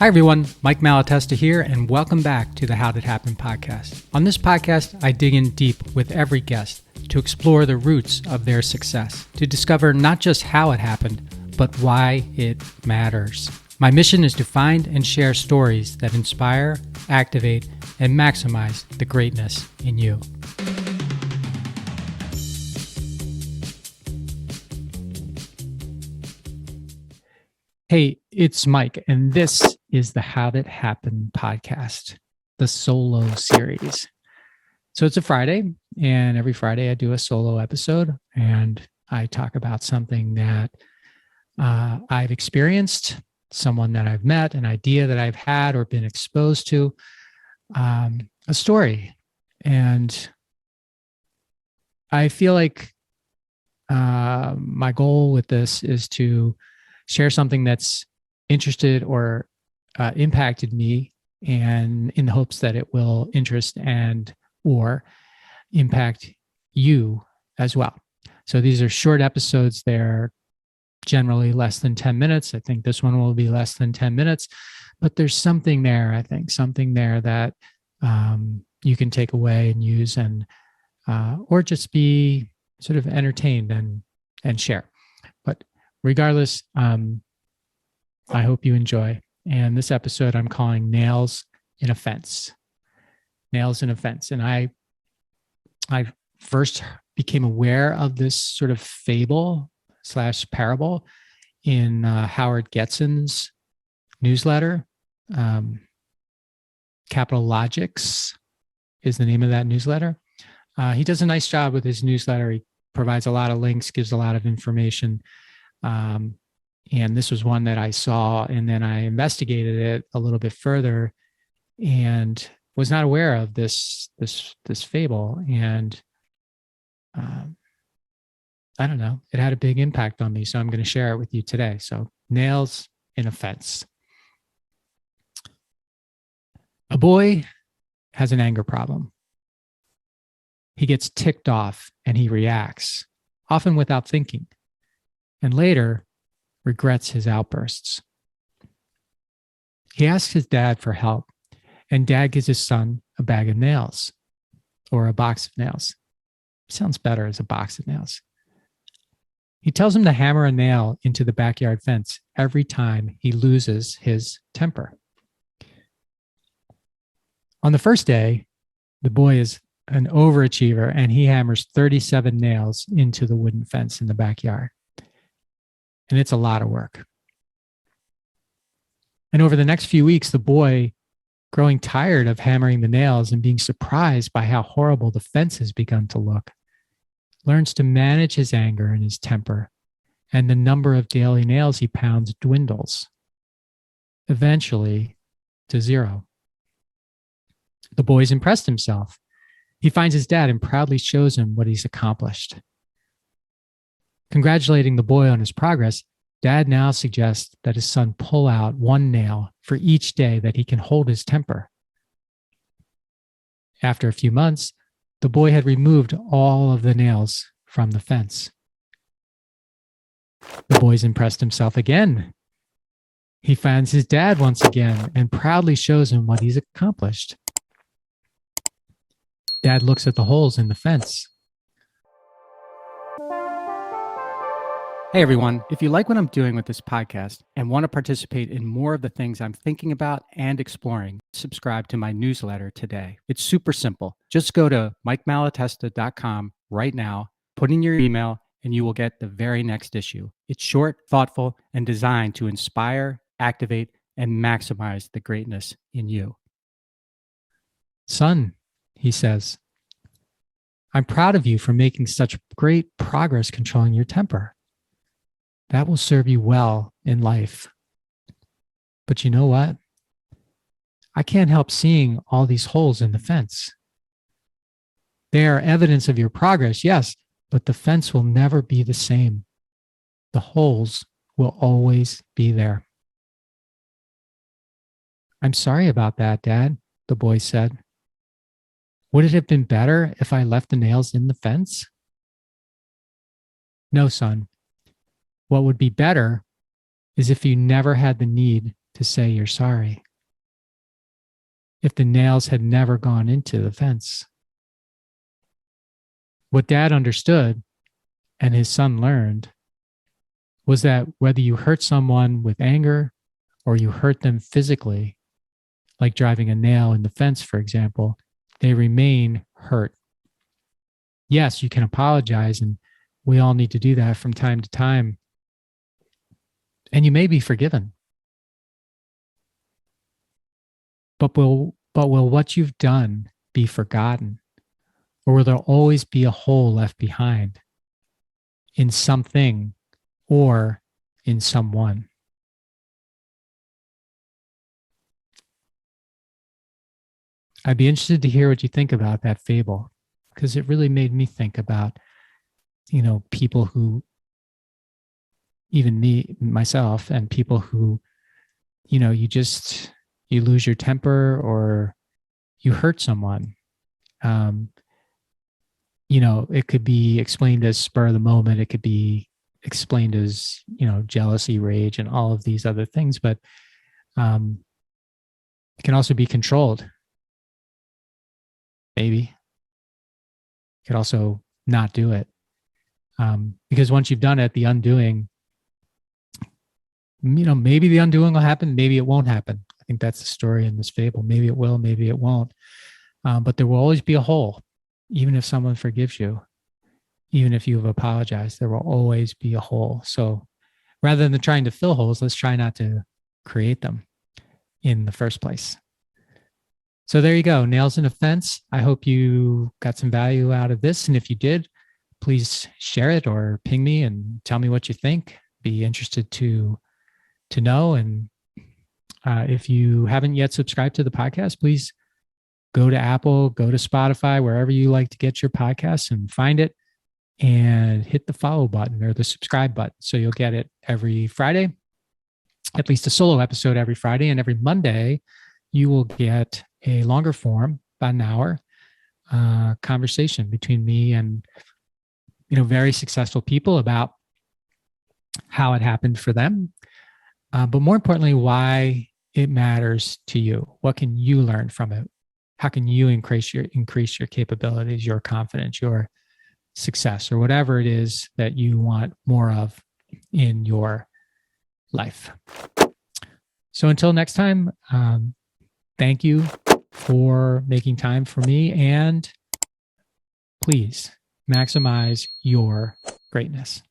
Hi everyone, 𝘾𝙘𝙧𝙚 here, and welcome back to the How Did Happen podcast. On this podcast, I dig in deep with every guest to explore the roots of their success, to discover not just how it happened, but why it matters. My mission is to find and share stories that inspire, activate, and maximize the greatness in you. Hey, it's Mike, and this is the How Did Happen podcast, the solo series. So it's a Friday, and every Friday I do a solo episode, and I talk about something that I've experienced, someone that I've met, an idea that I've had or been exposed to, a story. And I feel like my goal with this is to share something that's interested or impacted me, and in the hopes that it will interest and or impact you as well. So these are short episodes. They're generally less than 10 minutes. I think this one will be less than 10 minutes, but there's something there, I think, something there that you can take away and use, and or just be sort of entertained and share. But regardless, I hope you enjoy. And this episode I'm calling Nails in a Fence. Nails in a Fence. And I first became aware of this sort of fable / parable in 𝘾𝙧𝙬𝙧's newsletter. 𝘾𝙧𝙧𝙬𝙧 is the name of that newsletter. He does a nice job with his newsletter. He provides a lot of links, gives a lot of information. And this was one that I saw, and then I investigated it a little bit further and was not aware of this fable. And I don't know, it had a big impact on me. So I'm going to share it with you today. So Nails in a Fence. A boy has an anger problem. He gets ticked off and he reacts, often without thinking, and later regrets his outbursts. He asks his dad for help, and dad gives his son a bag of nails, or a box of nails. Sounds better as a box of nails. He tells him to hammer a nail into the backyard fence every time he loses his temper. On the first day, the boy is an overachiever, and he hammers 37 nails into the wooden fence in the backyard. And it's a lot of work. And over the next few weeks, the boy, growing tired of hammering the nails and being surprised by how horrible the fence has begun to look, learns to manage his anger and his temper, and the number of daily nails he pounds dwindles, eventually to 0. The boy's impressed himself. He finds his dad and proudly shows him what he's accomplished. Congratulating the boy on his progress, dad now suggests that his son pull out 1 nail for each day that he can hold his temper. After a few months, the boy had removed all of the nails from the fence. The boy's impressed himself again. He finds his dad once again and proudly shows him what he's accomplished. Dad looks at the holes in the fence. Hey everyone, if you like what I'm doing with this podcast and want to participate in more of the things I'm thinking about and exploring, subscribe to my newsletter today. It's super simple. Just go to 𝘾𝙘𝙧𝙚.com right now, put in your email, and you will get the very next issue. It's short, thoughtful, and designed to inspire, activate, and maximize the greatness in you. Son, he says, I'm proud of you for making such great progress controlling your temper. That will serve you well in life. But you know what? I can't help seeing all these holes in the fence. They are evidence of your progress, yes, but the fence will never be the same. The holes will always be there. I'm sorry about that, Dad, the boy said. Would it have been better if I left the nails in the fence? No, son. What would be better is if you never had the need to say you're sorry. If the nails had never gone into the fence. What Dad understood and his son learned was that whether you hurt someone with anger or you hurt them physically, like driving a nail in the fence, for example, they remain hurt. Yes, you can apologize, and we all need to do that from time to time. And you may be forgiven. But will what you've done be forgotten? Or will there always be a hole left behind in something or in someone? I'd be interested to hear what you think about that fable, because it really made me think about, people who, even me, myself, and people who, you lose your temper or you hurt someone. It could be explained as spur of the moment. It could be explained as, jealousy, rage, and all of these other things, but it can also be controlled. Maybe. You could also not do it. Because once you've done it, the undoing, maybe the undoing will happen, maybe it won't happen. I think that's the story in this fable. Maybe it will, maybe it won't. But there will always be a hole, even if someone forgives you, even if you've apologized, there will always be a hole. So rather than trying to fill holes, let's try not to create them in the first place. So there you go, nails in a fence. I hope you got some value out of this. And if you did, please share it or ping me and tell me what you think. Be interested to know. And if you haven't yet subscribed to the podcast, please go to Apple, go to Spotify, wherever you like to get your podcasts, and find it and hit the follow button or the subscribe button. So you'll get it every Friday, at least a solo episode every Friday. And every Monday, you will get a longer form, about an hour, conversation between me and, very successful people about how it happened for them. But more importantly, why it matters to you. What can you learn from it? How can you increase your capabilities, your confidence, your success, or whatever it is that you want more of in your life? So until next time, thank you for making time for me, and please maximize your greatness.